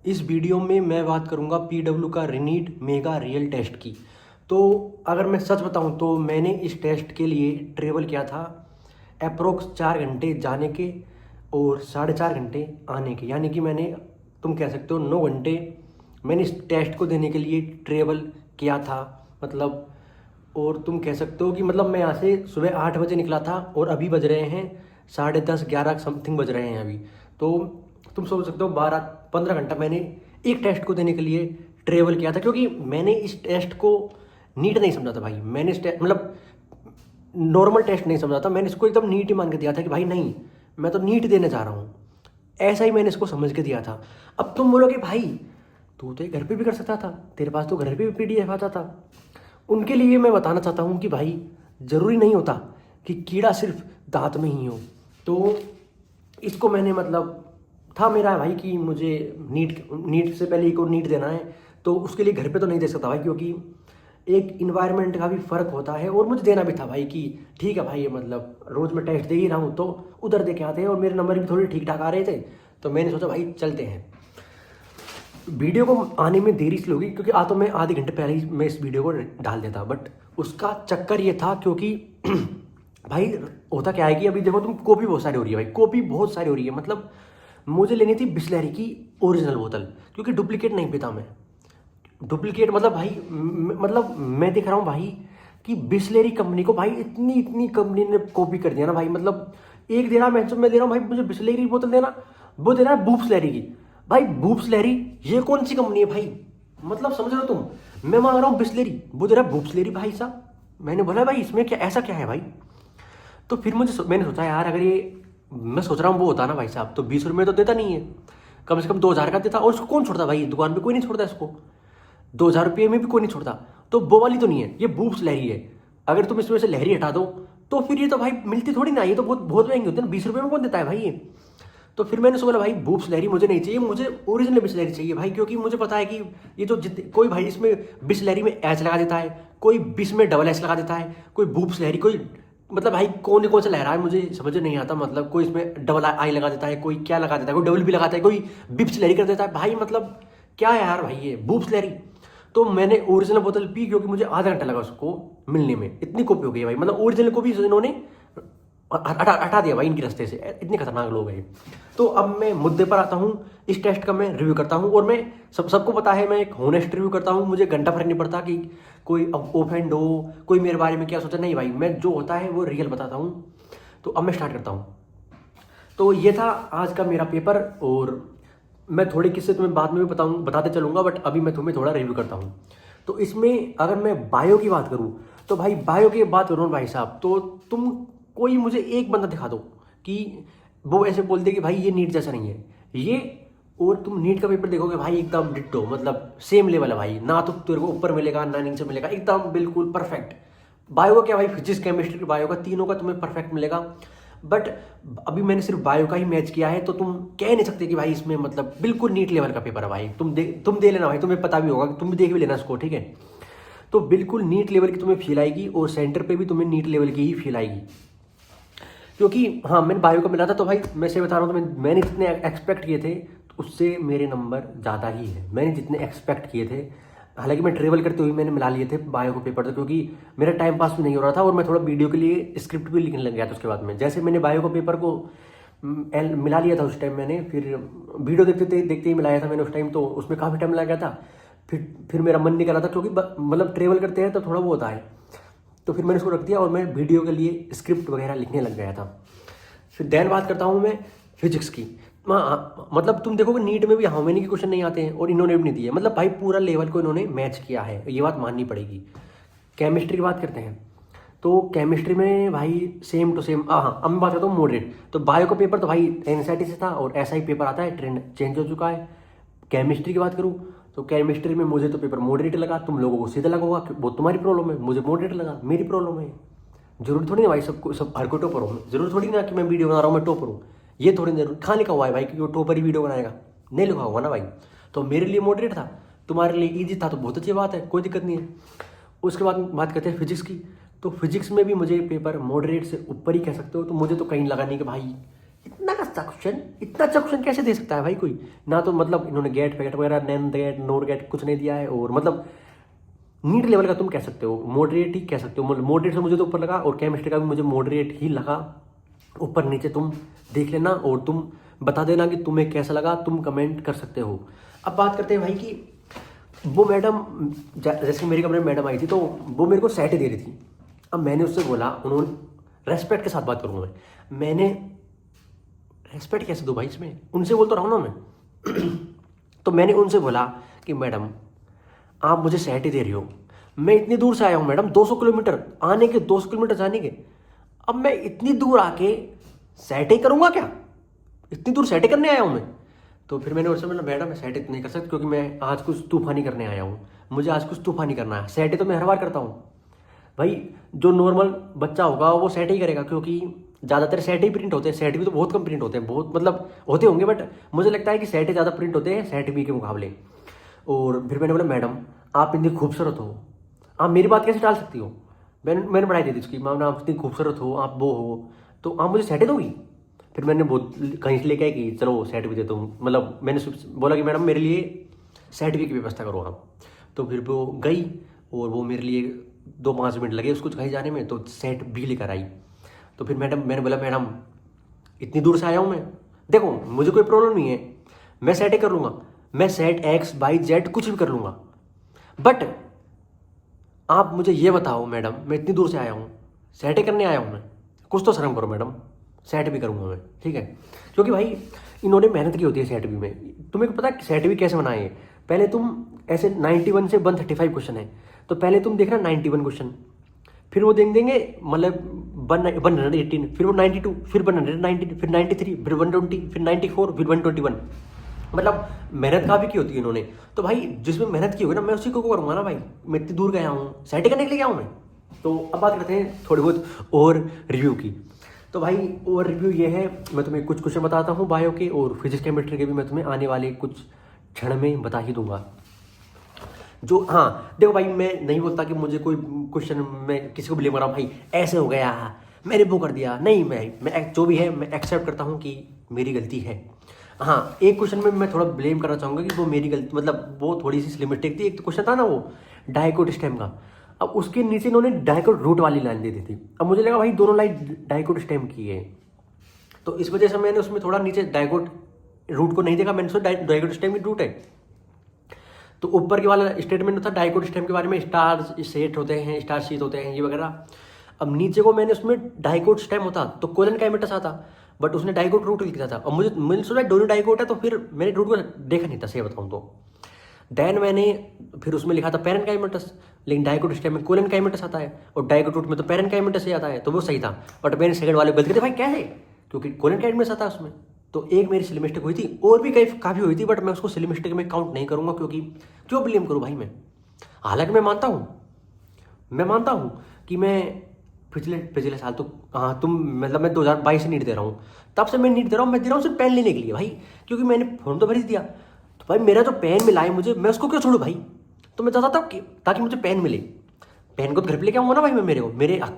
इस वीडियो में मैं बात करूंगा पीडब्ल्यू का रीनीट मेगा रियल टेस्ट की। तो अगर मैं सच बताऊं तो मैंने इस टेस्ट के लिए ट्रेवल किया था अप्रोक्स 4 घंटे जाने के और 4.5 घंटे आने के, यानी कि मैंने, तुम कह सकते हो, 9 घंटे मैंने इस टेस्ट को देने के लिए ट्रेवल किया था। मतलब, और तुम कह सकते हो कि मतलब मैं यहाँ से सुबह 8 बजे निकला था और अभी बज रहे हैं 10:30-11 समथिंग बज रहे हैं अभी। तो तुम सोच सकते हो 12-15 घंटा मैंने एक टेस्ट को देने के लिए ट्रेवल किया था, क्योंकि मैंने इस टेस्ट को नीट नहीं समझा था भाई। मैंने इस मतलब नॉर्मल टेस्ट नहीं समझा था, मैंने इसको एकदम नीट ही मान के दिया था कि भाई नहीं, मैं तो नीट देने जा रहा हूँ। ऐसा ही मैंने इसको समझ के दिया था। अब तुम बोलोगे भाई तू तो ये घर पे भी कर सकता था, तेरे पास तो घर पे भी पीडीएफ आता था। उनके लिए मैं बताना चाहता हूँ कि भाई ज़रूरी नहीं होता कि कीड़ा सिर्फ दांत में ही हो। तो इसको मैंने मतलब था मेरा भाई कि मुझे नीट नीट से पहले को नीट देना है, तो उसके लिए घर पे तो नहीं दे सकता भाई, क्योंकि एक इन्वायरमेंट का भी फ़र्क होता है। और मुझे देना भी था भाई कि ठीक है भाई, ये मतलब रोज़ मैं टेस्ट दे ही रहा हूँ तो उधर दे के आते हैं, और मेरे नंबर भी थोड़े ठीक ठाक आ रहे थे। तो मैंने सोचा भाई चलते हैं। वीडियो को आने में देरी इसलिए होगी क्योंकि तो मैं आधे घंटे पहले ही मैं इस वीडियो को डाल देता, बट उसका चक्कर ये था क्योंकि भाई होता क्या है कि अभी देखो तुम, कॉपी बहुत सारी हो रही है भाई, कॉपी बहुत सारी हो रही है। मतलब मुझे लेनी थी बिसलेरी की ओरिजिनल बोतल, क्योंकि डुप्लीकेट नहीं पीता मैं। डुप्लीकेट मतलब भाई मतलब मैं देख रहा हूँ भाई कि बिसलेरी कंपनी को भाई इतनी इतनी कंपनी ने कॉपी कर दिया ना भाई। मतलब एक दे रहा मैं दे रहा हूँ भाई, मुझे बिसलेरी बोतल देना, वो दे रहा है बूब्सलेरी की। भाई बूब्सलेरी ये कौन सी कंपनी है भाई? मतलब समझ रहे हो तुम, मैं मांग रहा हूँ बिसलेरी, वो दे रहा है बूब्सलेरी। भाई साहब मैंने बोला भाई इसमें क्या ऐसा क्या है भाई? तो फिर मैंने सोचा यार, अगर ये मैं सोच रहा हूँ वो होता ना भाई साहब तो 20 रुपये तो देता नहीं है, कम से कम 2,000 का देता। और उसको कौन छोड़ता भाई, दुकान पे कोई नहीं छोड़ता इसको, 2,000 रुपये में भी कोई नहीं छोड़ता। तो वो वाली तो नहीं है, ये बूब्स लहरी है। अगर तुम इसमें से लहरी हटा दो तो फिर ये तो भाई मिलती थोड़ी ना, ये तो बहुत बहुत महंगी होती है ना, 20 रुपये में कौन देता है भाई ये? तो फिर मैंने सोचा भाई बूब्स लहरी मुझे नहीं चाहिए, मुझे ओरिजिनल बिसलैरी चाहिए भाई, क्योंकि मुझे पता है कि ये जो कोई भाई इसमें बिसलैरी में एच लगा देता है, कोई बिस में डबल एच लगा देता है, कोई बूब्स लहरी, कोई मतलब भाई कौन सा लहरा है मुझे समझ नहीं आता। मतलब कोई इसमें डबल आई लगा देता है, कोई क्या लगा देता है, कोई डबल बी लगाता है, कोई बिप्स लहरी कर देता है भाई। मतलब क्या है यार भाई ये बूब्स लहरी? तो मैंने ओरिजिनल बोतल पी, क्योंकि मुझे आधा घंटा लगा उसको मिलने में, इतनी कॉपी हो गई भाई। मतलब ओरिजिनल को भी इन्होंने हटा दिया भाई इनके रास्ते से, इतने खतरनाक लोग हैं। तो अब मैं मुद्दे पर आता हूँ, इस टेस्ट का मैं रिव्यू करता हूँ। और मैं सबको पता है मैं एक होनेस्ट रिव्यू करता हूँ, मुझे घंटा फर्क नहीं पड़ता कि कोई ऑफेंड हो, कोई मेरे बारे में क्या सोचा, नहीं भाई मैं जो होता है वो रियल बताता हूँ। तो अब मैं स्टार्ट करता हूँ। तो ये था आज का मेरा पेपर, और मैं थोड़े किस्से तुम्हें बाद में भी बताते चलूँगा, बट अभी मैं तुम्हें थोड़ा रिव्यू करता हूँ। तो इसमें अगर मैं बायो की बात करूँ तो भाई बायो की बात करूँ भाई साहब, तो तुम कोई मुझे एक बंदा दिखा दो कि वो ऐसे बोल दे कि भाई ये नीट जैसा नहीं है ये, और तुम नीट का पेपर देखोगे भाई एकदम डिट्टो, मतलब सेम लेवल है भाई, ना तो तेरे को ऊपर मिलेगा ना नीचे मिलेगा, एकदम बिल्कुल परफेक्ट। बायो का क्या भाई, फिजिक्स केमिस्ट्री बायो का तीनों का तुम्हें परफेक्ट मिलेगा। बट अभी मैंने सिर्फ बायो का ही मैच किया है, तो तुम कह नहीं सकते कि भाई इसमें मतलब बिल्कुल नीट लेवल का पेपर है भाई। तुम दे लेना भाई, तुम्हें पता भी होगा, तुम भी देख भी लेना इसको, ठीक है? तो बिल्कुल नीट लेवल की तुम्हें फील आएगी, और सेंटर पे भी तुम्हें नीट लेवल की ही फील आएगी। क्योंकि हाँ मैंने बायो का मिला था, तो भाई मैं से बता रहा हूँ, तो मैंने जितने एक्सपेक्ट किए थे उससे मेरे नंबर ज़्यादा ही है, मैंने जितने एक्सपेक्ट किए थे। हालांकि मैं ट्रेवल करते हुए मैंने मिला लिए थे बायो को पेपर, तो क्योंकि मेरा टाइम पास भी नहीं हो रहा था, और मैं थोड़ा वीडियो के लिए स्क्रिप्ट भी लिखने लग गया था उसके बाद में। जैसे मैंने बायो को पेपर को मिला लिया था उस टाइम, मैंने फिर वीडियो देखते ही मिलाया था मैंने उस टाइम, तो उसमें काफ़ी टाइम लग गया था। फिर मेरा मन नहीं कर रहा था, क्योंकि मतलब ट्रेवल करते हैं तो थोड़ा वो होता है। तो फिर मैंने उसको रख दिया और मैं वीडियो के लिए स्क्रिप्ट वगैरह लिखने लग गया था। फिर देन बात करता हूँ मैं फिजिक्स की। मतलब तुम देखोगे नीट में भी हाउ मेनी के क्वेश्चन नहीं आते हैं, और इन्होंने भी नहीं दिए। मतलब भाई पूरा लेवल को इन्होंने मैच किया है, ये बात माननी पड़ेगी। केमिस्ट्री की बात करते हैं, तो केमिस्ट्री में भाई सेम टू सेम। हाँ अब मैं बात करता हूँ मॉडरेट। तो बायो का पेपर तो भाई एनसीईआरटी से था, और ऐसा ही पेपर आता है, ट्रेंड चेंज हो चुका है। केमिस्ट्री की बात करूँ तो केमिस्ट्री में मुझे तो पेपर मॉडरेट लगा, तुम लोगों को सीधा लगा होगा, वो तुम्हारी प्रॉब्लम है, मुझे मॉडरेट लगा, मेरी प्रॉब्लम है। जरूरी थोड़ी ना भाई सब हर कोई टॉपर हो, जरूरी थोड़ी ना कि मैं वीडियो बना रहा हूँ मैं टॉपर हूँ। ये थोड़ी जरूर कहाँ लिखा हुआ है भाई कि वो टॉपर ही वीडियो बनाएगा, नहीं लिखा हुआ ना भाई। तो मेरे लिए मॉडरेट था, तुम्हारे लिए ईजी था, तो बहुत अच्छी बात है, कोई दिक्कत नहीं है। उसके बाद बात करते हैं फिजिक्स की। तो फिजिक्स में भी मुझे पेपर मॉडरेट से ऊपर ही कह सकते हो, तो मुझे तो कहीं लगा नहीं कि भाई इतना अच्छा क्वेश्चन, इतना अच्छा क्वेश्चन कैसे दे सकता है भाई कोई? ना तो मतलब इन्होंने गेट पैकेट वगैरह, नैन गेट, नोर गेट कुछ नहीं दिया है, और मतलब नीट लेवल का तुम कह सकते हो, मॉडरेट ही कह सकते हो। मॉडरेट से मुझे तो ऊपर लगा, और केमिस्ट्री का भी मुझे मॉडरेट ही लगा। ऊपर नीचे तुम देख लेना और तुम बता देना कि तुम्हें कैसा लगा, तुम कमेंट कर सकते हो। अब बात करते हैं भाई कि वो मैडम, जैसे मेरे कमरे में मैडम आई थी तो वो मेरे को सेट दे रही थी। अब मैंने उससे बोला, उन्होंने रेस्पेक्ट के साथ बात करूँगा मैंने रेस्पेक्ट कैसे दूँ भाई इसमें, उनसे बोल तो रहा हूँ ना मैं। तो मैंने उनसे बोला कि मैडम आप मुझे सेट ही दे रही हो, मैं इतनी दूर से आया हूँ मैडम, 200 किलोमीटर आने के, 200 किलोमीटर जाने के, अब मैं इतनी दूर आके सेट ही करूँगा क्या? इतनी दूर सेट ही करने आया हूँ मैं। तो फिर मैंने उससे बोला मैडम मैं सेट नहीं कर सकता, क्योंकि मैं आज कुछ तूफानी करने आया हूँ, मुझे आज कुछ तूफानी करना है। सेट तो मैं हर बार करता हूँ भाई, जो नॉर्मल बच्चा होगा वो सेट ही करेगा, क्योंकि ज़्यादातर सेट ही प्रिंट होते हैं। सेट भी तो बहुत कम प्रिंट होते हैं, बहुत मतलब होते होंगे, बट मुझे लगता है कि सेट ही ज़्यादा प्रिंट होते हैं सेट बी के मुकाबले। और फिर मैंने बोला मैडम आप इतनी खूबसूरत हो, आप मेरी बात कैसे टाल सकती हो? मैंने बढ़ाई दी थी उसकी, मैम आप इतनी खूबसूरत हो, आप वो हो, तो आप मुझे सेट ही दोगी? फिर मैंने बहुत कहीं से लेके आई कि चलो सेट भी देता हूँ, मतलब मैंने बोला कि मैडम मेरे लिए सेट भी की व्यवस्था करो आप। तो फिर वो गई और वो मेरे लिए 2-5 मिनट लगे उसको कहीं जाने में, तो सेट भी लेकर आई। तो फिर मैंने बोला मैडम इतनी दूर से आया हूँ मैं, देखो मुझे कोई प्रॉब्लम नहीं है, मैं सेट ही कर लूँगा, मैं सेट एक्स वाई जेड कुछ भी कर लूँगा, बट आप मुझे ये बताओ मैडम, मैं इतनी दूर से आया हूँ, सेट ही करने आया हूँ मैं, कुछ तो शर्म करो मैडम, सेट भी करूँगा मैं, ठीक है? क्योंकि भाई इन्होंने मेहनत की होती है सेट भी में। तुम्हें पता है सेट भी कैसे बनाए? पहले तुम ऐसे 91 से 135 क्वेश्चन है, तो पहले तुम देखना 91 क्वेश्चन, फिर वो देंगे मतलब 118, फिर वो 92, फिर 119, फिर 93, फिर 120, फिर 94, फिर 121। मतलब मेहनत काफ़ी की होती है इन्होंने। तो भाई जिसमें मेहनत की होगी ना, मैं उसी को करूँगा ना भाई, मैं इतनी दूर गया हूँ, सेट करने के लिए गया हूँ मैं। तो अब बात करते हैं थोड़ी बहुत और रिव्यू की। तो भाई और रिव्यू ये है, मैं तुम्हें कुछ क्वेश्चन बताता हूँ बायो के, और फिजिक्स केमिस्ट्री के भी मैं तुम्हें आने वाले कुछ क्षण में बता ही दूंगा। जो हाँ देखो भाई, मैं नहीं बोलता कि मुझे कोई क्वेश्चन मैं किसी को ब्लेम कर रहा हूँ भाई ऐसे हो गया, मैंने वो कर दिया, नहीं, मैं जो भी है मैं एक्सेप्ट करता हूँ कि मेरी गलती है। हाँ एक क्वेश्चन में मैं थोड़ा ब्लेम करना चाहूँगा कि वो मेरी गलती, मतलब वो थोड़ी सी स्लिप मिस्टेक थी। एक तो क्वेश्चन था ना वो डाइकोट स्टेम का, अब उसके नीचे इन्होंने डाइकोट रूट वाली लाइन दे दी थी। अब मुझे लगा भाई दोनों लाइन डाइकोट स्टेम की है, तो इस वजह से मैंने उसमें थोड़ा नीचे डाइकोट रूट को नहीं देखा, मैंने सोचा डाइकोट स्टेम की रूट है। तो ऊपर के वाला स्टेटमेंट था डाइकोट स्टेम के बारे में, स्टार सेट होते हैं, स्टार शीट होते हैं ये वगैरह। अब नीचे को मैंने उसमें डाइकोट स्टेम होता तो कोलन काइमेटस आता, बट उसने डाइकोट रूट लिखा था, और मैंने सोचा दोनों डाइकोट है, तो फिर मैंने रूट को देखा नहीं था सही बताऊँ तो। देन मैंने फिर उसमें लिखा था पेरेंट काइमेटस, लेकिन डाइकोट स्टेम में कोलन काइमेटस आता है, और डाइकोट रूट में तो पेरेंट काइमेटस ही आता है, तो वो सही था। बट मैंने सेकंड वाले गलती थी भाई, क्या है, क्योंकि कोलन काइमेटस आता है उसमें। तो एक मेरी सिली मिस्टेक हुई थी, और भी कई काफ़ी हुई थी, बट मैं उसको सिली मिस्टेक में काउंट नहीं करूँगा, क्योंकि क्यों ब्लेम करूँ भाई मैं। हालांकि मैं मानता हूँ कि मैं पिछले साल तो, हाँ तुम मतलब मैं 2022 से नीट दे रहा हूँ, तब से मैं नीट दे रहा हूँ, मैं दे रहा हूँ सिर्फ पेन लेने के लिए भाई, क्योंकि मैंने फॉर्म तो भर ही दिया। तो भाई मेरा जो पेन मिला है मुझे, मैं उसको क्यों छोड़ूं भाई? तो मैं चाहता था कि ताकि मुझे पेन मिले, पेन को तो घर पे लेके आऊँगा ना भाई मैं, मेरे हक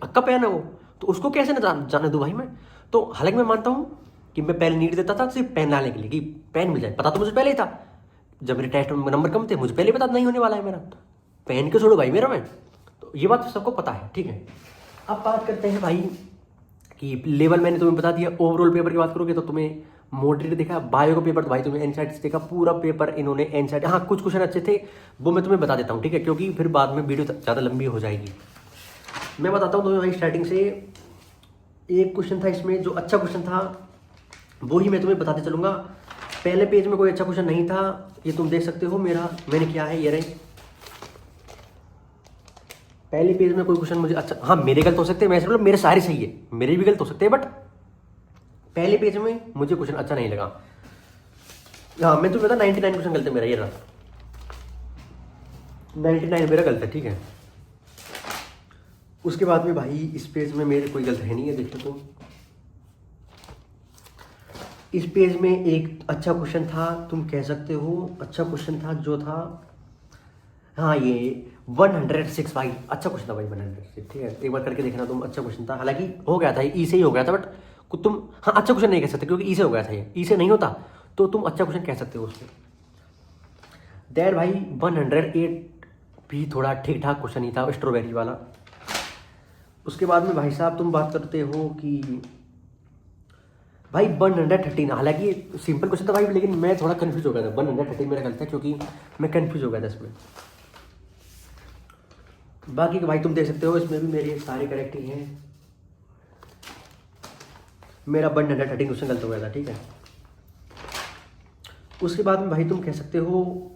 का पेन है वो, तो उसको कैसे ना जाने दूँ भाई मैं। तो हालांकि मैं मानता हूँ कि मैं पहले नीट देता था सिर्फ पेन लाने के लिए, कि पेन मिल जाए, पता तो मुझे पहले ही था, जब मेरे टेस्ट में नंबर कम थे मुझे पहले पता नहीं होने वाला है मेरा, पेन क्यों छोड़ो भाई मेरा मैं। तो ये बात सबको पता है, ठीक है। अब बात करते हैं भाई कि लेवल मैंने तुम्हें बता दिया। ओवरऑल पेपर की बात करोगे तो तुम्हें मॉडरेट देखा, बायो का पेपर तो भाई तुम्हें एनसीईआरटी से देखा, पूरा पेपर इन्होंने एनसीईआरटी, हाँ कुछ क्वेश्चन अच्छे थे वो मैं तुम्हें बता देता हूँ, ठीक है, क्योंकि फिर बाद में वीडियो ज़्यादा लंबी हो जाएगी। मैं बताता हूँ तुम्हें भाई स्टार्टिंग से। एक क्वेश्चन था इसमें जो अच्छा क्वेश्चन था, वो ही मैं तुम्हें बताते चलूँगा। पहले पेज में कोई अच्छा क्वेश्चन नहीं था, ये तुम देख सकते हो मैंने क्या है, ये रहे पहले पेज में कोई क्वेश्चन मुझे अच्छा, हाँ मेरे गलत हो सकते हैं, मैं मतलब मेरे सारे सही है, मेरे भी गलत हो सकते हैं, बट पहले पेज में मुझे क्वेश्चन अच्छा नहीं लगा। हाँ मैं तुम्हें बता 99 क्वेश्चन गलत है मेरा, ये रहा 99 मेरा गलत है, ठीक है। उसके बाद में भाई इस पेज में मेरे कोई गलत है नहीं है, देखो तो इस पेज में एक अच्छा क्वेश्चन था, तुम कह सकते हो अच्छा क्वेश्चन था, जो था हाँ ये 106 भाई, अच्छा क्वेश्चन था भाई 106, ठीक है, एक बार करके देखना तुम, अच्छा क्वेश्चन था, हालांकि हो गया था ई से ही हो गया था, बट तुम हाँ अच्छा क्वेश्चन नहीं कह सकते क्योंकि ई से हो गया था, ये ई से नहीं होता तो तुम अच्छा क्वेश्चन कह सकते हो उसमें। देर भाई 108 भी थोड़ा ठीक ठाक क्वेश्चन ही था, स्ट्रॉबेरी वाला। उसके बाद में भाई साहब तुम बात करते हो कि भाई 113, हालांकि सिंपल क्वेश्चन था भाई, लेकिन मैं थोड़ा कंफ्यूज हो गया था। 113 मेरा गलत है क्योंकि मैं कंफ्यूज हो गया था इसमें। बाकी भाई तुम देख सकते हो इसमें भी मेरी सारी करेक्ट ही हैं। मेरा 113 क्वेश्चन गलत हो गया था, ठीक है। उसके बाद में भाई तुम कह सकते हो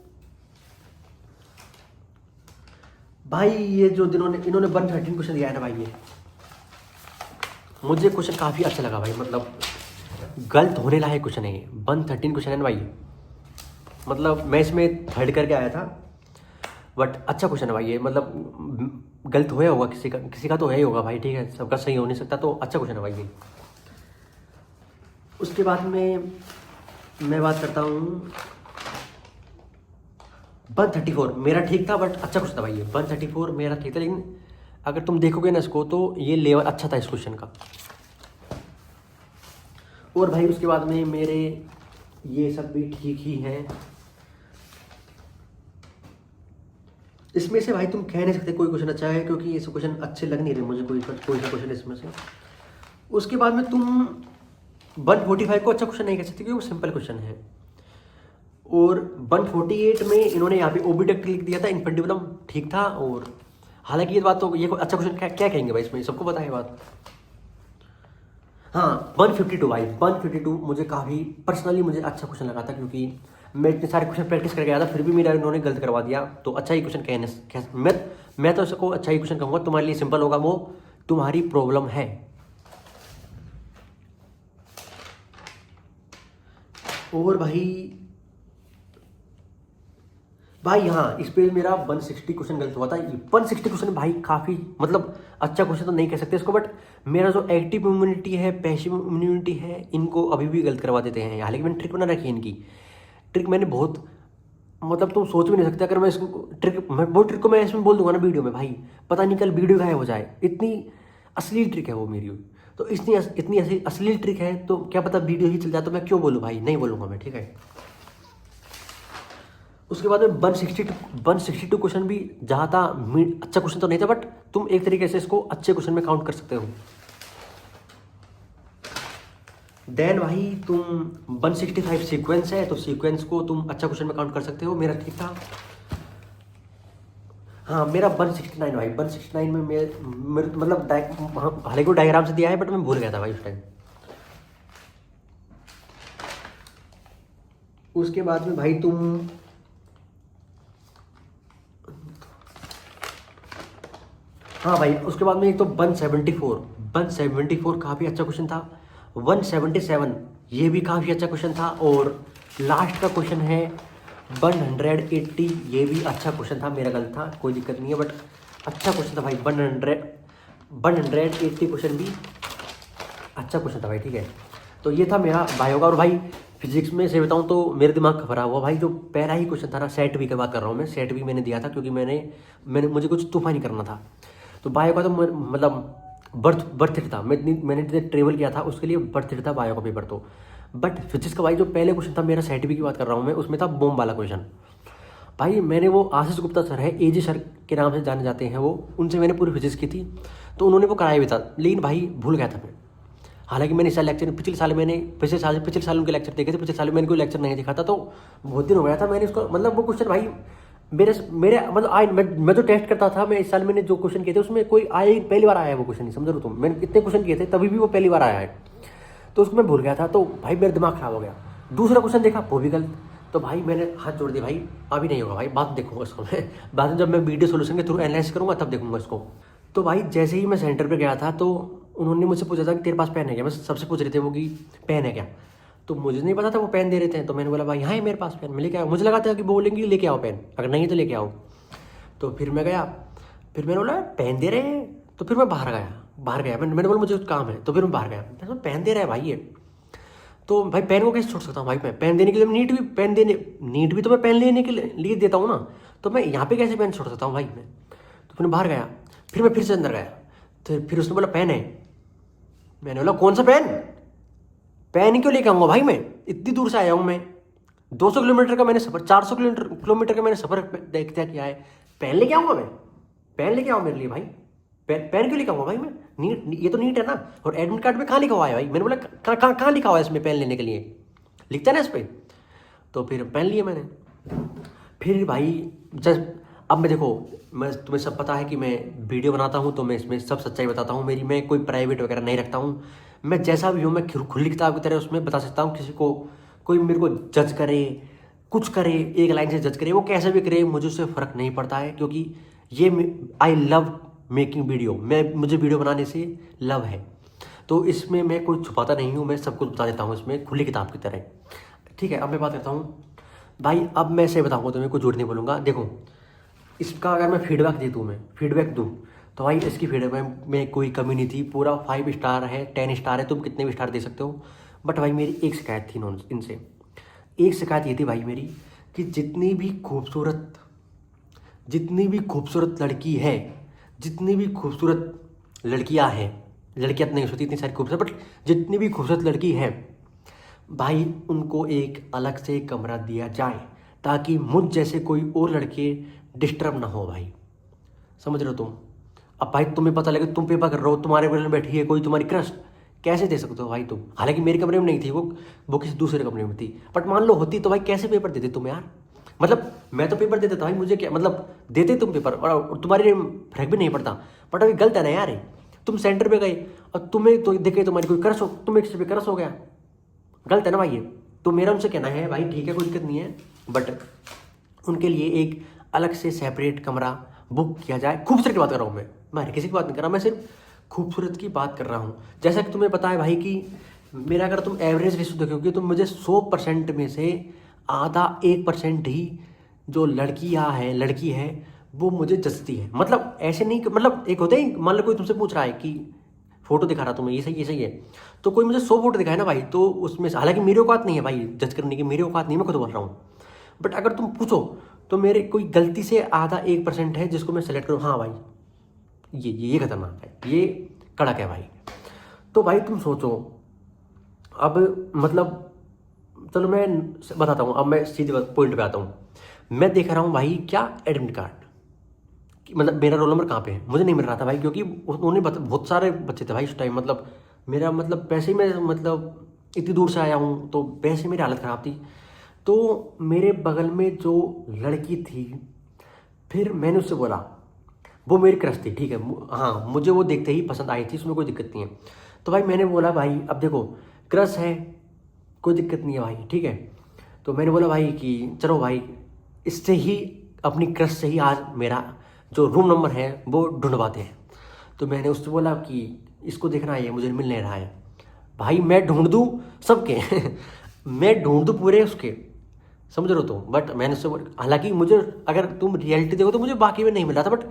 भाई ये जो इन्होंने 113 क्वेश्चन दिया है ना भाई, ये मुझे क्वेश्चन काफ़ी अच्छा लगा भाई, मतलब गलत होने लायक क्वेश्चन है ये। 113 क्वेश्चन है ना भाई, मतलब मैं इसमें थर्ड करके आया था, बट अच्छा क्वेश्चन है भाई ये। मतलब गलत होया होगा किसी का तो है ही होगा भाई, ठीक है, सबका सही हो नहीं सकता, तो अच्छा क्वेश्चन है भाई ये। उसके बाद में मैं बात करता हूँ 134, मेरा ठीक था बट अच्छा क्वेश्चन था भाई ये। 134 मेरा ठीक था, लेकिन अगर तुम देखोगे ना इसको तो ये लेवल अच्छा था इस क्वेश्चन का। और भाई उसके बाद में मेरे ये सब भी ठीक ही हैं। इसमें से भाई तुम कह नहीं सकते कोई क्वेश्चन अच्छा है, क्योंकि ये सब क्वेश्चन अच्छे लग नहीं रहे मुझे, कोई सा क्वेश्चन इसमें से। उसके बाद में तुम 145 को अच्छा क्वेश्चन नहीं कह सकते क्योंकि वो सिंपल क्वेश्चन है। और 148 में इन्होंने यहाँ पे ओबिडक्ट लिख दिया था, इनफेंटिबुलम ठीक था। और हालांकि ये बात तो ये अच्छा क्वेश्चन क्या कहेंगे भाई इसमें, सबको पता है बात। हाँ 152 भाई, 152 मुझे काफ़ी पर्सनली मुझे अच्छा क्वेश्चन लगा था, क्योंकि मैं इतने सारे क्वेश्चन प्रैक्टिस करके आया था, फिर भी मेरा इन्होंने गलत करवा दिया। तो अच्छा ही क्वेश्चन कहने मैं तो इसको अच्छा ही क्वेश्चन कहूँगा। तुम्हारे लिए सिंपल होगा, वो तुम्हारी प्रॉब्लम है। और भाई हाँ, इस पे मेरा 160 क्वेश्चन गलत हुआ था। 160 क्वेश्चन भाई काफ़ी मतलब अच्छा क्वेश्चन तो नहीं कह सकते इसको, बट मेरा जो एक्टिव इम्यूनिटी है, पैसिव इम्यूनिटी है, इनको अभी भी गलत करवा देते हैं। हालांकि मैंने ट्रिक बना रखी है इनकी, ट्रिक मैंने बहुत, मतलब तुम सोच भी नहीं सकते। अगर मैं इसको वो ट्रिक को मैं इसमें बोल दूंगा ना वीडियो में, भाई पता नहीं कल वीडियो गायब हो जाए, इतनी असली ट्रिक है वो मेरी। तो इतनी असली ट्रिक है, तो क्या पता वीडियो ही चल जाए, तो मैं क्यों बोलूँ भाई, नहीं बोलूँगा मैं, ठीक है। उसके बाद में 162 क्वेश्चन भी जहाँ था, अच्छा क्वेश्चन तो नहीं था, बट तुम एक तरीके से इसको अच्छे क्वेश्चन में काउंट कर सकते हो। देन भाई तुम 165 सीक्वेंस है, तो सीक्वेंस को तुम अच्छा क्वेश्चन में काउंट कर सकते हो, मेरा ठीक था। हाँ मेरा 169 भाई, 169 में मेरे मतलब हालांकि को डायग्राम से दिया है, बट मैं भूल गया था भाई उस टाइम। उसके बाद में भाई तुम हाँ भाई, उसके बाद में एक तो 174 काफ़ी अच्छा क्वेश्चन था। 177 ये भी काफ़ी अच्छा क्वेश्चन था। और लास्ट का क्वेश्चन है 180, ये भी अच्छा क्वेश्चन था, मेरा गलत था, कोई दिक्कत नहीं है, बट अच्छा क्वेश्चन था भाई। 180 क्वेश्चन भी अच्छा क्वेश्चन था भाई, ठीक है। तो ये था मेरा बायो का। और भाई फिजिक्स में से बताऊँ तो मेरे दिमाग खराब हुआ भाई, जो पहला ही क्वेश्चन था ना, सेट वी की बात कर रहा हूँ मैं, सेट वी मैंने दिया था क्योंकि मुझे कुछ तूफानी करना था। तो बायो का तो मतलब बर्थ इट था, मैंने जितने ट्रेवल किया था उसके लिए बर्थ इट था बायो का पेपर। तो बट फिजिक्स का भाई जो पहले क्वेश्चन था मेरा, सेट वी की बात कर रहा हूँ मैं, उसमें था बॉम्ब वाला क्वेश्चन। भाई मैंने वो आशीष गुप्ता सर है, एजी सर के नाम से जाने जाते हैं वो, उनसे मैंने पूरी फिजिक्स की थी, तो उन्होंने वो कराया भी था, लेकिन भाई भूल गया था मैं। हालांकि मैंने इस साल लेक्चर, पिछले साल उनके लेक्चर देखे थे, पिछले साल मैंने कोई लेक्चर नहीं देखा था, तो बहुत दिन हो गया था मैंने उसको, मतलब वो क्वेश्चन भाई मेरे मतलब मैं जो टेस्ट करता था, मैं इस साल मैंने जो क्वेश्चन किए थे उसमें कोई पहली बार आया है वो क्वेश्चन, समझ लो तुम, मैंने कितने क्वेश्चन किए थे तभी भी वो पहली बार आया है, तो उसको मैं भूल गया था। तो भाई मेरा दिमाग खराब हो गया। दूसरा क्वेश्चन देखा वो भी गलत, तो भाई मैंने हाथ जोड़ दिया, भाई अभी नहीं होगा भाई, बाद में देखूंगा इसको मैं, बाद में जब मैं वीडियो सोल्यूशन के थ्रू एनालाइज करूंगा तब देखूंगा इसको। तो भाई जैसे ही मैं सेंटर पे गया था, तो उन्होंने मुझसे पूछा था कि तेरे पास पेन है क्या, मैं सबसे पूछ रहे थे वो कि पेन है क्या, तो मुझे नहीं पता था वो पेन दे रहे थे, तो मैंने बोला भाई हाँ है मेरे पास पेन, मैं लेके आया। मुझे लगा था कि बोलेंगे लेके आओ पेन, अगर नहीं तो लेके आओ। तो फिर मैं गया, फिर मैंने बोला पेन दे रहे हैं, तो फिर मैं बाहर गया, मैंने बोला मुझे कुछ काम है, तो फिर मैं बाहर गया, मैंने बोला पेन दे रहा है भाई ये, तो भाई पेन को कैसे छोड़ सकता हूँ भाई, मैं पेन देने के लिए नीट भी तो मैं पेन लेने के लिए देता हूँ ना, तो मैं यहाँ पे कैसे पेन छोड़ सकता हूँ भाई मैं। तो फिर बाहर गया, फिर मैं फिर से अंदर गया, तो फिर उसने बोला पेन है, मैंने बोला कौन सा पेन, पहन क्यों लेके आऊँगा भाई? मैं इतनी दूर से आया हूँ, मैं 200 किलोमीटर का मैंने सफ़र, 400 किलोमीटर का मैंने सफ़र तय किया है, पहन लेके आऊँगा मैं? पहन लेके आओ मेरे लिए भाई, पहन क्यों लेके आऊँगा भाई मैं? नीट, ये तो नीट है ना। और एडमिट कार्ड में कहाँ लिखा हुआ है भाई? मैंने बोला कहाँ लिखा हुआ है इसमें पेन लेने के लिए? लिखता है ना इस पर। तो फिर पहन लिए मैंने। फिर भाई जस्ट अब मैं देखो, मैं तुम्हें सब पता है कि मैं वीडियो बनाता हूँ तो मैं इसमें सब सच्चाई बताता हूँ मेरी। मैं कोई प्राइवेट वगैरह नहीं रखता हूँ। मैं जैसा भी हूँ मैं खुली किताब की तरह उसमें बता सकता हूँ। किसी को, कोई मेरे को जज करे, कुछ करे, एक लाइन से जज करे, वो कैसे भी करे, मुझे उससे फ़र्क नहीं पड़ता है। क्योंकि ये आई लव मेकिंग वीडियो, मुझे वीडियो बनाने से लव है। तो इसमें मैं कुछ छुपाता नहीं हूँ, मैं सब कुछ बता देता हूँ इसमें खुली किताब की तरह। ठीक है, अब मैं बात करता हूँ भाई। अब मैं ऐसे बताऊँगा तो मैं कुछ झूठ नहीं बोलूँगा। देखो, इसका अगर मैं फीडबैक दे दूँ, मैं फीडबैक दूँ तो भाई इसकी फीडबैक में कोई कमी नहीं थी। पूरा 5 स्टार है, 10 स्टार है, तुम कितने भी स्टार दे सकते हो। बट भाई मेरी एक शिकायत थी इनसे। एक शिकायत ये थी भाई मेरी कि जितनी भी खूबसूरत लड़की है, जितनी भी खूबसूरत लड़कियां हैं, लड़कियां तो नहीं हो सकती इतनी सारी खूबसूरत, बट जितनी भी खूबसूरत लड़की है भाई, उनको एक अलग से कमरा दिया जाए ताकि मुझ जैसे कोई और लड़के डिस्टर्ब ना हो भाई। समझ रहे हो तुम? अब भाई तुम्हें पता लगे तुम पेपर कर रहे हो, तुम्हारे बगल में बैठी है कोई तुम्हारी क्रश, कैसे दे सकते हो भाई तुम? हालांकि मेरे कमरे में नहीं थी वो किसी दूसरे कमरे में थी, बट मान लो होती तो भाई कैसे पेपर देते तुम यार? मतलब मैं तो पेपर देता था भाई, मुझे क्या मतलब, देते तुम पेपर और तुम्हारे फर्क भी नहीं पड़ता। बट अभी गलत है ना यार। तुम सेंटर पे गए और तुम्हें तो देखे तुम्हारी कोई क्रश हो, तुम्हें किसी पे क्रश हो गया, गलत है ना भाई ये। तो मेरा उनसे कहना है भाई ठीक है कोई दिक्कत नहीं है, बट उनके लिए एक अलग से सेपरेट कमरा बुक किया जाए। खूबसूरत की बात कर रहा हूँ मैं किसी की बात नहीं कर रहा, मैं सिर्फ खूबसूरत की बात कर रहा हूँ। जैसा कि तुम्हें पता है भाई कि मेरा अगर तुम एवरेज रेशो देखोगे तो मुझे 100% में से आधा 1% ही जो लड़की है वो मुझे जचती है। मतलब ऐसे नहीं कि मतलब एक होते ही, मान लो कोई तुमसे पूछ रहा है कि फोटो दिखा रहा तुम्हें, ये सही है, तो कोई मुझे 100 फोटो दिखाए ना भाई, तो उसमें से, हालांकि मेरे औकात नहीं है भाई जज करने की, मेरे औकात नहीं, मैं खुद बोल रहा हूँ। बट अगर तुम पूछो तो मेरे कोई गलती से आधा 1% है जिसको मैं सेलेक्ट करूँ, हाँ भाई ये खतरनाक है, ये कड़क है भाई। तो भाई तुम सोचो अब, मतलब चलो मैं बताता हूँ, अब मैं सीधे पॉइंट पे आता हूँ। मैं देख रहा हूँ भाई क्या एडमिट कार्ड, मतलब मेरा रोल नंबर कहाँ पे है, मुझे नहीं मिल रहा था भाई, क्योंकि उन्होंने बहुत सारे बच्चे थे भाई उस टाइम। मतलब मेरा मतलब वैसे ही मैं मतलब इतनी दूर से आया हूँ तो वैसे मेरी हालत ख़राब थी। तो मेरे बगल में जो लड़की थी, फिर मैंने उससे बोला, वो मेरी क्रश थी, ठीक है, हाँ मुझे वो देखते ही पसंद आई थी, उसमें कोई दिक्कत नहीं है। तो भाई मैंने बोला भाई अब देखो क्रश है, कोई दिक्कत नहीं है भाई, ठीक है। तो मैंने बोला भाई कि चलो भाई इससे ही, अपनी क्रश से ही आज मेरा जो रूम नंबर है वो ढूंढवाते हैं। तो मैंने उससे बोला कि इसको देखना है, ये मुझे मिल नहीं रहा है। भाई मैं ढूंढ दूँ सबके मैं ढूंढ दूँ पूरे उसके, समझ रहे हो तुम? बट मैंने उससे हालांकि मुझे, अगर तुम रियलिटी देखो तो मुझे बाकी में नहीं मिल रहा था, बट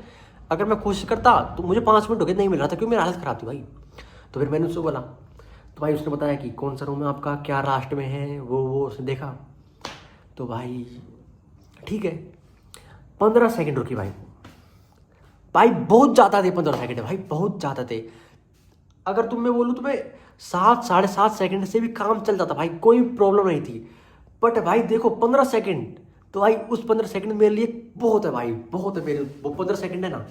अगर मैं कोशिश करता तो मुझे 5 मिनट हो गए नहीं मिल रहा था, क्योंकि मेरी हालत ख़राब थी भाई। तो फिर मैंने उससे बोला, तो भाई उसने बताया कि कौन सा रूम है आपका, क्या लास्ट में है, वो उसने देखा। तो भाई ठीक है, 15 सेकंड रुकी भाई, भाई बहुत ज़्यादा थे 15 सेकंड भाई, बहुत ज़्यादा थे। अगर तुम मैं बोलूँ तो मैं 7 साढ़े 7 सेकंड से भी काम चल जाता भाई, कोई प्रॉब्लम नहीं थी। बट भाई देखो 15 सेकंड, तो भाई उस 15 सेकंड मेरे लिए बहुत है भाई, बहुत है मेरे, वो 15 सेकंड है ना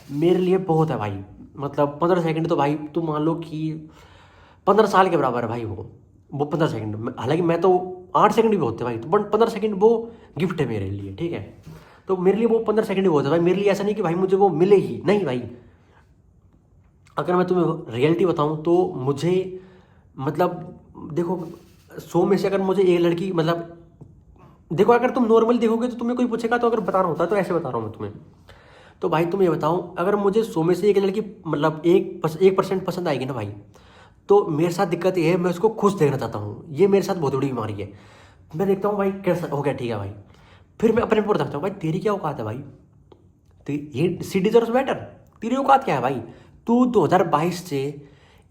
मेरे लिए बहुत है भाई। मतलब 15 सेकंड तो भाई तुम मान लो कि 15 साल के बराबर है भाई वो 15 सेकंड। हालांकि मैं तो 8 सेकंड भी बहुत थे भाई, तो 15 सेकंड वो गिफ्ट है मेरे लिए, ठीक है। तो मेरे लिए वो 15 सेकंड ही बहुत है भाई, मेरे लिए ऐसा नहीं कि भाई मुझे वो मिले ही नहीं भाई। अगर मैं तुम्हें रियलिटी बताऊं तो मुझे, मतलब देखो 100 में से अगर मुझे एक लड़की, मतलब देखो अगर तुम नॉर्मल देखोगे तो तुम्हें कोई पूछेगा, तो अगर बताना होता तो ऐसे बता रहा हूँ मैं तुम्हें। तो भाई तुम ये बताओ, अगर मुझे 100 में से एक लड़की, मतलब 1% पसंद आएगी ना भाई, तो मेरे साथ दिक्कत ये है, मैं उसको खुश देखना चाहता हूँ, ये मेरे साथ बहुत बड़ी बीमारी है। मैं देखता हूँ भाई कैसा हो गया, ठीक है भाई, फिर मैं अपने ऊपर देखता हूँ भाई तेरी क्या औकात है भाई, ये सी डिजर्व्स बेटर, तेरी औकात क्या है भाई? तू 2022 से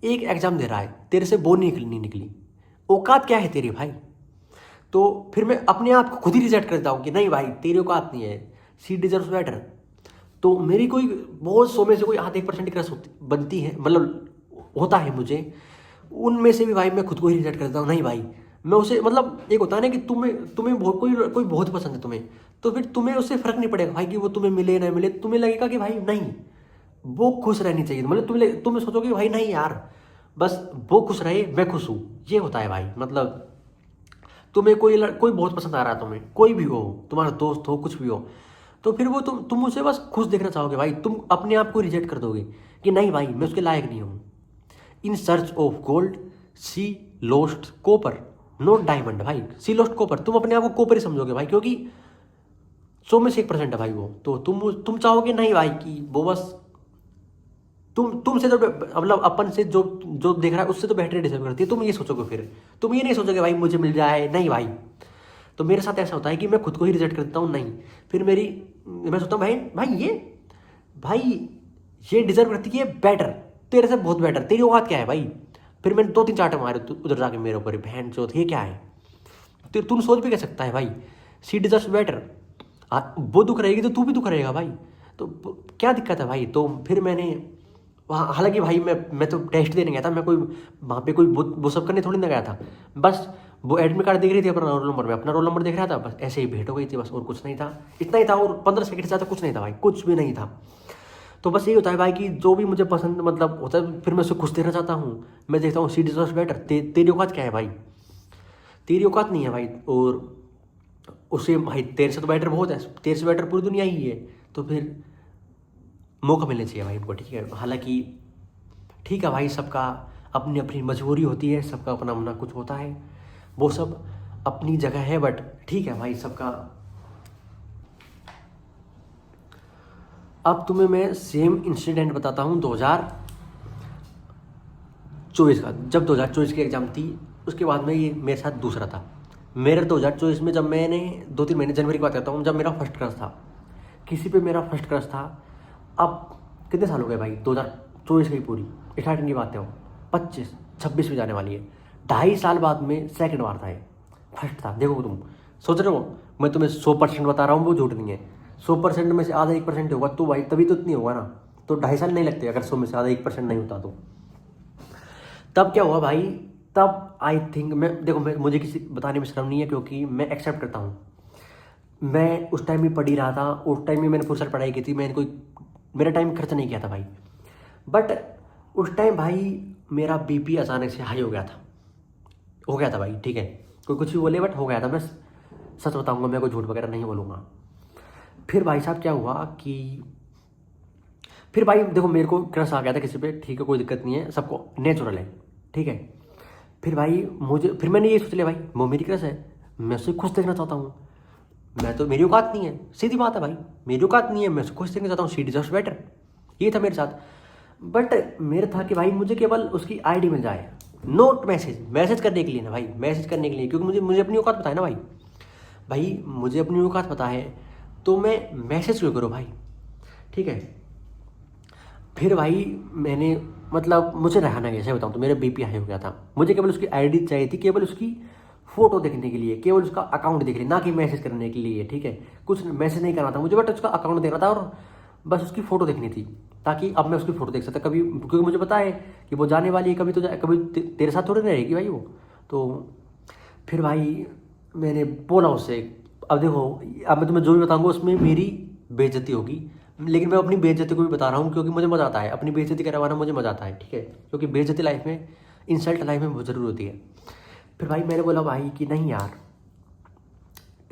एक एग्जाम दे रहा है, तेरे से वो नहीं निकली, औकात क्या है तेरी भाई? तो फिर मैं अपने आप को खुद ही रिजेक्ट करता हूँ कि नहीं भाई तेरी औकात नहीं है, सी डिजर्व्स बेटर। तो मेरी कोई बहुत 100 में से कोई आध 1% क्रश बनती है, मतलब होता है मुझे, उनमें से भी भाई मैं खुद को ही रिजेक्ट करता हूँ, नहीं भाई मैं उसे, मतलब एक होता है ना कि तुम्हें तुम्हें बहुत कोई कोई बहुत पसंद है तुम्हें, तो फिर तुम्हें उससे फर्क नहीं पड़ेगा भाई कि वो तुम्हें मिले ना मिले, तुम्हें लगेगा कि भाई नहीं वो खुश रहनी चाहिए, मतलब तुम्हें सोचोगे भाई नहीं यार बस वो खुश रहे मैं खुश हूँ, ये होता है भाई। मतलब तुम्हें कोई बहुत पसंद आ रहा है, तुम्हें कोई भी हो, तुम्हारा दोस्त हो कुछ भी हो, तो फिर वो तुम उसे बस खुश देखना चाहोगे भाई, तुम अपने आप को रिजेक्ट कर दोगे कि नहीं भाई मैं उसके लायक नहीं हूँ। In search of gold she lost copper not diamond, भाई सी लोस्ट कॉपर, तुम अपने आप को कॉपर ही समझोगे भाई, क्योंकि 100 में से 1% है भाई वो, तो तुम चाहोगे नहीं भाई कि वो बस तुमसे तो मतलब अपन से जो जो देख रहा है उससे तो बेटर डिजर्व करती है, तुम ये सोचोगे, फिर तुम ये नहीं सोचोगे भाई मुझे मिल जाए, नहीं भाई। तो मेरे साथ ऐसा होता है कि मैं खुद को ही रिजेक्ट करता हूँ, नहीं फिर मैं सोचता हूँ भाई भाई ये डिजर्व करती है बेटर, तेरे से बहुत बेटर, तेरी औकात क्या है भाई। फिर मैंने 2-3 चांटे मारे उधर जाके मेरे ऊपर, बहन चौथ ये क्या है, तो तुम सोच भी कह सकता है भाई सी डिजर्व बेटर, वो दुख रहेगी तो तू भी दुख रहेगा भाई, तो क्या दिक्कत है भाई। तो फिर मैंने वहाँ, हालांकि भाई मैं तो टेस्ट देने गया था, मैं कोई वहाँ पे कोई वो सब करने थोड़ी ना गया था, बस वो एडमिट कार्ड देख रही थी अपना रोल नंबर में, अपना रोल नंबर देख रहा था, बस ऐसे ही भेंट हो गई थी बस, और कुछ नहीं था, इतना ही था, और 15 सेकंड से ज़्यादा कुछ नहीं था भाई, कुछ भी नहीं था। तो बस यही होता है भाई कि जो भी मुझे पसंद मतलब होता है फिर मैं उससे खुश देना चाहता हूँ, मैं देखता हूँ सी डिजर्व्स बेटर, तेरी औकात क्या है भाई, तेरी औकात नहीं है भाई, और उसे भाई तेरे से तो बेटर बहुत है, तेरे से बेटर पूरी दुनिया ही है, तो फिर मौका मिलना चाहिए भाई उनको, ठीक है। हालांकि ठीक है भाई, सबका अपनी अपनी मजबूरी होती है, सबका अपना अपना कुछ होता है, वो सब अपनी जगह है, बट ठीक है भाई सबका। अब तुम्हें मैं सेम इंसिडेंट बताता हूँ 2024 का, जब 2024 की एग्ज़ाम थी उसके बाद में ये मेरे साथ दूसरा था। मेरे 2024 में जब मैंने 2-3 महीने, जनवरी की बात करता हूँ, जब मेरा फर्स्ट क्रश था, किसी पे मेरा फर्स्ट क्रश था। अब कितने साल हो गए भाई, 2024 की पूरी स्टार्टिंग की बात है, वो 25-26 में जाने वाली है, 2.5 साल बाद में सेकंड बार था ये, फर्स्ट था। देखो तुम सोच रहे हो मैं तुम्हें 100% बता रहा हूँ, वो झूठ नहीं है, 100% में से आधा 1% होगा तो भाई तभी तो इतनी होगा ना, तो 2.5 साल नहीं लगते अगर 100 में से आधा 1% नहीं होता तो। तब क्या हुआ भाई, तब आई थिंक मैं मुझे किसी बताने में शर्म नहीं है, क्योंकि मैं एक्सेप्ट करता हूँ, मैं उस टाइम भी पढ़ ही रहा था, उस टाइम में मैंने फुल साल पढ़ाई की थी, मैंने कोई मेरा टाइम खर्च नहीं किया था भाई, बट उस टाइम भाई मेरा बीपी अचानक से हाई हो गया था भाई, ठीक है, कोई कुछ भी बोले बट हो गया था, मैं सच बताऊंगा, मैं कोई झूठ वगैरह नहीं बोलूँगा। फिर भाई साहब क्या हुआ कि फिर भाई देखो मेरे को क्रश आ गया था किसी पे, ठीक है कोई दिक्कत नहीं है, सबको नेचुरल है, ठीक है। फिर मैंने ये सोच लिया भाई वो मेरी क्रश है, मैं उसे खुश देखना चाहता हूँ, मैं तो मेरी औकात नहीं है, सीधी बात है भाई, मेरी औकात नहीं है, मैं उसे खुश देखना चाहता हूँ, शी डिजर्व्स बेटर, ये था मेरे साथ। बट मेरा था कि भाई मुझे केवल उसकी आईडी मिल जाए, नोट मैसेज करने के लिए ना भाई, मैसेज करने के लिए, क्योंकि मुझे मुझे अपनी औकात पता है ना भाई, मुझे अपनी औकात पता है, तो मैं मैसेज क्यों करूँ भाई, ठीक है। फिर भाई मैंने मतलब मुझे रहना कैसे बताऊँ, तो मेरा बीपी हाई हो गया था, मुझे केवल उसकी आईडी चाहिए थी, केवल उसकी फोटो देखने के लिए, केवल उसका अकाउंट देखने, ना कि मैसेज करने के लिए, ठीक है, कुछ मैसेज नहीं करना था मुझे, बट उसका अकाउंट देखना था और बस उसकी फ़ोटो देखनी थी, ताकि अब मैं उसकी फ़ोटो देख सकता कभी, क्योंकि मुझे पता है कि वो जाने वाली है, कभी तो कभी तेरे साथ थोड़ी रहेगी भाई वो। तो फिर भाई मैंने बोला उससे, अब देखो अब मैं तुम्हें जो भी बताऊंगा उसमें मेरी बेइज्जती होगी, लेकिन मैं अपनी बेइज्जती को भी बता रहा हूँ क्योंकि मुझे मज़ा आता है, अपनी बेइज्जती करवाना मुझे मज़ा आता है, ठीक है, क्योंकि बेइज्जती लाइफ में, इंसल्ट लाइफ में बहुत ज़रूर होती है। फिर भाई मैंने बोला भाई कि नहीं यार,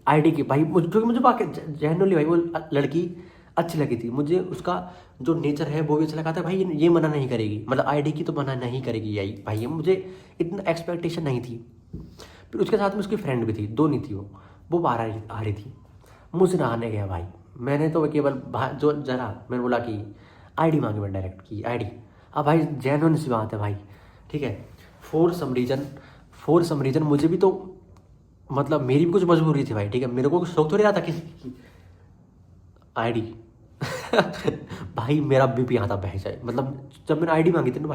आईडी की भाई क्योंकि मुझे बाकी जनरली भाई वो लड़की अच्छी लगी थी मुझे, उसका जो नेचर है वो भी अच्छा लगा था भाई, ये मना नहीं करेगी, मतलब आईडी की तो मना नहीं करेगी यही भाई, ये मुझे इतना एक्सपेक्टेशन नहीं थी। फिर उसके साथ में उसकी फ्रेंड भी थी, दो नहीं थी, वो बाहर आ रही थी, मुझसे नहाने गया भाई, मैंने तो केवल जो जरा मैंने बोला कि आईडी मांगी, मैं डायरेक्ट की आईडी। अब भाई जेन्युइन सी बात है भाई, ठीक है, फॉर सम रीज़न मुझे भी तो मतलब मेरी भी कुछ मजबूरी थी भाई, ठीक है, मेरे को कुछ शौक थोड़ी रहा था किसी की आईडी भाई मेरा बीपी यहाँ था बह जाए, मतलब जब मैंने आईडी मांगी थी ना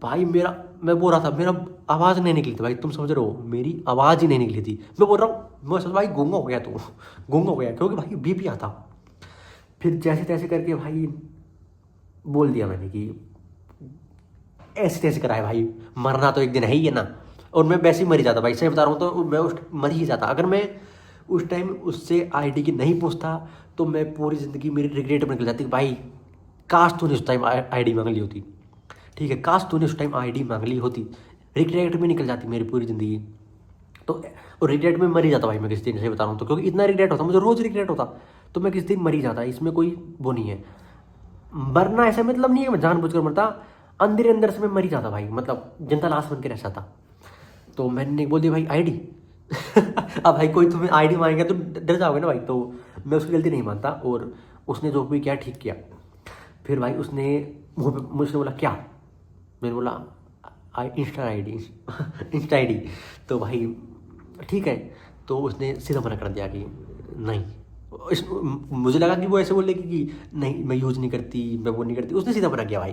भाई, मेरा, मैं बोल रहा था मेरा आवाज़ नहीं निकली थी भाई, तुम समझ रहे हो, मेरी आवाज़ ही नहीं निकली थी, मैं बोल रहा हूँ, मैं सोच भाई गूंगा हो गया, तू गूंगा हो गया, क्योंकि भाई बीपी आता। फिर जैसे तैसे करके भाई बोल दिया मैंने कि ऐसे तैसे कराए भाई, मरना तो एक दिन है ही है ना। और मैं वैसे ही मर ही जाता भाई, सही बता रहा हूँ, तो मैं उस मर ही जाता। अगर मैं उस टाइम उससे आईडी की नहीं पूछता तो मैं पूरी ज़िंदगी मेरी रिग्रेट में निकल जाती कि भाई काश तूने उस टाइम आईडी मांग ली होती, ठीक है, काश तूने उस टाइम आईडी मांग ली होती, रिग्रेट में निकल जाती मेरी पूरी ज़िंदगी। तो और रिग्रेट में मर ही जाता भाई मैं किसी दिन, से बता रहा हूँ तो, क्योंकि इतना रिग्रेट होता, मुझे रोज़ रिग्रेट होता, तो मैं किसी दिन मर ही जाता, इसमें कोई वो नहीं है। मरना ऐसा मतलब नहीं है मैं जानबूझकर मरता, अंदर अंदर से मैं मर ही जाता भाई, मतलब जिंदा लाश बन के रह जाता। तो मैंने बोल दिया भाई आईडी। अब भाई कोई तुम्हें आईडी मांगेगा तो डर जाओगे ना भाई, तो मैं उसकी गलती नहीं मानता। और उसने जो भी किया ठीक किया। फिर भाई उसने मुँह पे मुझसे बोला क्या, मैंने बोला इंस्टा आईडी। Insta ID. तो भाई ठीक है, तो उसने सीधा मना कर दिया कि नहीं। मुझे लगा कि वो ऐसे बोलेगी कि नहीं मैं यूज़ नहीं करती, मैं वो नहीं करती, उसने सीधा मना किया भाई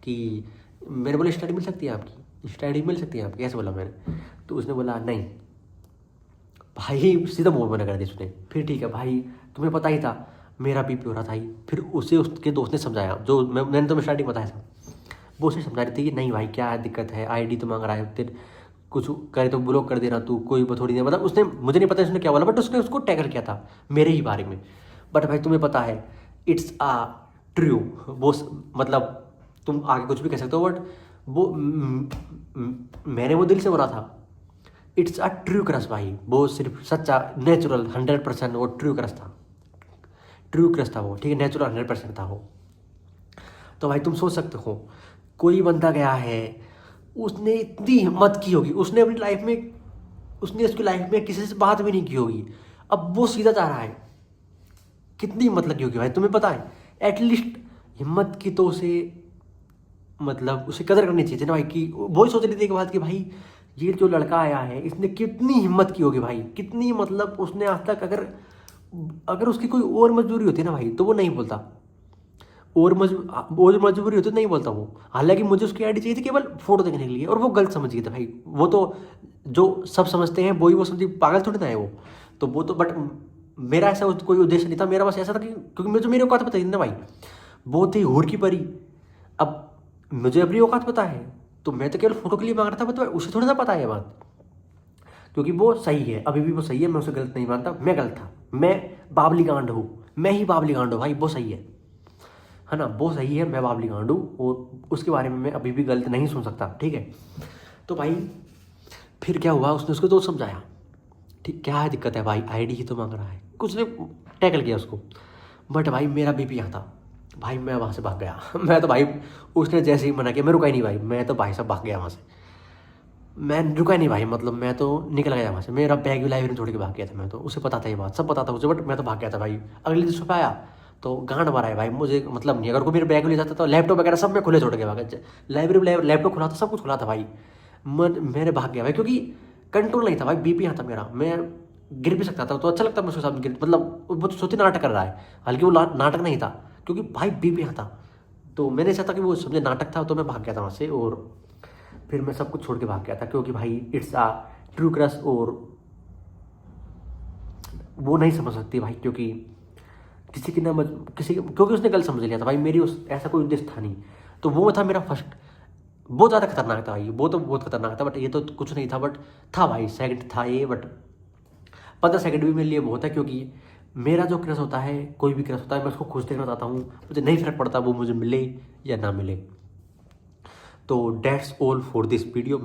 कि मैंने बोला इंस्टा आईडी मिल सकती है आपकी, इंस्टा आईडी मिल सकती है आपकी, ऐसे बोला मैंने। तो उसने बोला नहीं, भाई सीधा मुंह मना कर दिया उसने। फिर ठीक है भाई, तुम्हें पता ही था मेरा बीपी हो रहा था ही। फिर उसे उसके दोस्त ने समझाया, जो मैंने तुम्हें स्टार्टिंग बताया था, वो उसे समझा रही थी कि नहीं भाई क्या दिक्कत है, आईडी तो मांग रहा है, तेरे कुछ करे तो ब्लॉक कर देना तू, कोई थोड़ी नहीं, मतलब उसने, मुझे नहीं पता उसने क्या बोला, बट उसने उसको टैकल किया था मेरे ही बारे में। बट भाई तुम्हें पता है इट्स आ ट्रू, वो मतलब तुम आगे कुछ भी कह सकते हो, बट वो मैंने वो दिल से बोला था। इट्स अ ट्रू क्रश भाई, वो सिर्फ सच्चा नेचुरल 100% वो ट्रू क्रश था, ट्रू क्रश था वो, ठीक है, नेचुरल 100% था वो। तो भाई तुम सोच सकते हो, कोई बंदा गया है, उसने इतनी हिम्मत की होगी, उसने अपनी लाइफ में, उसने उसकी लाइफ में किसी से बात भी नहीं की होगी, अब वो सीधा जा रहा है, कितनी हिम्मत लगी होगी भाई तुम्हें पता है। एटलीस्ट हिम्मत की तो उसे, मतलब उसे कदर करनी चाहिए थी ना भाई, कि वो ही सोच रही थी एक बात कि भाई ये जो लड़का आया है इसने कितनी हिम्मत की होगी भाई, कितनी, मतलब उसने आज तक, अगर अगर उसकी कोई और मजबूरी होती ना भाई तो वो नहीं बोलता, और मजबूरी होती तो नहीं बोलता वो। हालांकि मुझे उसकी आईडी चाहिए थी केवल फोटो देखने के लिए, और वो गलत समझ गई थी भाई, वो तो जो सब समझते हैं वही वो समझी, पागल थोड़ी ना है वो। तो वो तो, बट मेरा ऐसा कोई उद्देश्य नहीं था, मेरा बस ऐसा था कि क्योंकि मुझे मेरी औकात पता थी ना भाई, वो थी हूर की परी। अब मुझे अपनी औकात पता है, तो मैं तो केवल फोटो के लिए मांग रहा था, तो उसे थोड़ा सा पता है ये बात, क्योंकि वो सही है, अभी भी वो सही है, मैं उसे गलत नहीं मानता, मैं गलत था, मैं बाबली गांड हूँ, मैं ही बाबली गांड हूँ भाई, वो सही है ना, वो सही है, मैं बाबली गांड हूँ, और उसके बारे में मैं अभी भी गलत नहीं सुन सकता, ठीक है। तो भाई फिर क्या हुआ, उसने उसको तो समझाया, ठीक क्या है दिक्कत है भाई, आईडी ही तो मांग रहा है, कुछ ने टैकल किया उसको। बट भाई मेरा बीपी यहाँ था भाई, मैं वहाँ से भाग गया। मैं तो भाई, उसने जैसे ही मना किया मैं रुका ही नहीं भाई, मैं तो भाई साहब भाग गया वहाँ से, मैं रुका नहीं भाई, मतलब मैं तो निकल गया वहाँ से, मेरा बैग भी लाइब्रेरी में छोड़ के भाग गया था मैं तो, उसे पता था ये बात, सब पता था उसे, बट मैं तो भाग गया था भाई। अगले दिन सुबह आया तो गांड मारा है भाई, मुझे मतलब नहीं, अगर कोई मेरे बैग ले जाता तो लैपटॉप वगैरह सब मैं खुले छोड़ के भागा, लाइब्रेरी में लैपटॉप खुला था, सब कुछ खुला था भाई, मैंने भाग गया भाई, क्योंकि कंट्रोल नहीं था भाई, बीपी यहाँ था मेरा, मैं गिर भी सकता था, तो अच्छा लगता मैं उसके साथ गिर, मतलब वो तो सोचे नाटक कर रहा है, हालांकि वो नाटक नहीं था, क्योंकि भाई बीपी यहाँ था। तो मैंने चाहता कि वो समझे नाटक था, तो मैं भाग गया था वहाँ से, और फिर मैं सब कुछ छोड़ के भाग गया था, क्योंकि भाई इट्स आ ट्रू क्रश, और वो नहीं समझ सकती भाई, क्योंकि किसी की ना किसी, क्योंकि उसने गलत समझ लिया था भाई, मेरी उस ऐसा कोई उद्देश्य था नहीं। तो वो था मेरा फर्स्ट, बहुत ज़्यादा खतरनाक था भाई, वो तो बहुत खतरनाक था, बट ये तो कुछ नहीं था, बट था भाई, सेकंड था ये, बट 15 सेकंड भी मेरे लिए बहुत है, क्योंकि मेरा जो क्रश होता है, कोई भी क्रश होता है, मैं उसको खुश देखना चाहता हूँ, मुझे नहीं फर्क पड़ता वो मुझे मिले या ना मिले। तो that's all for this video.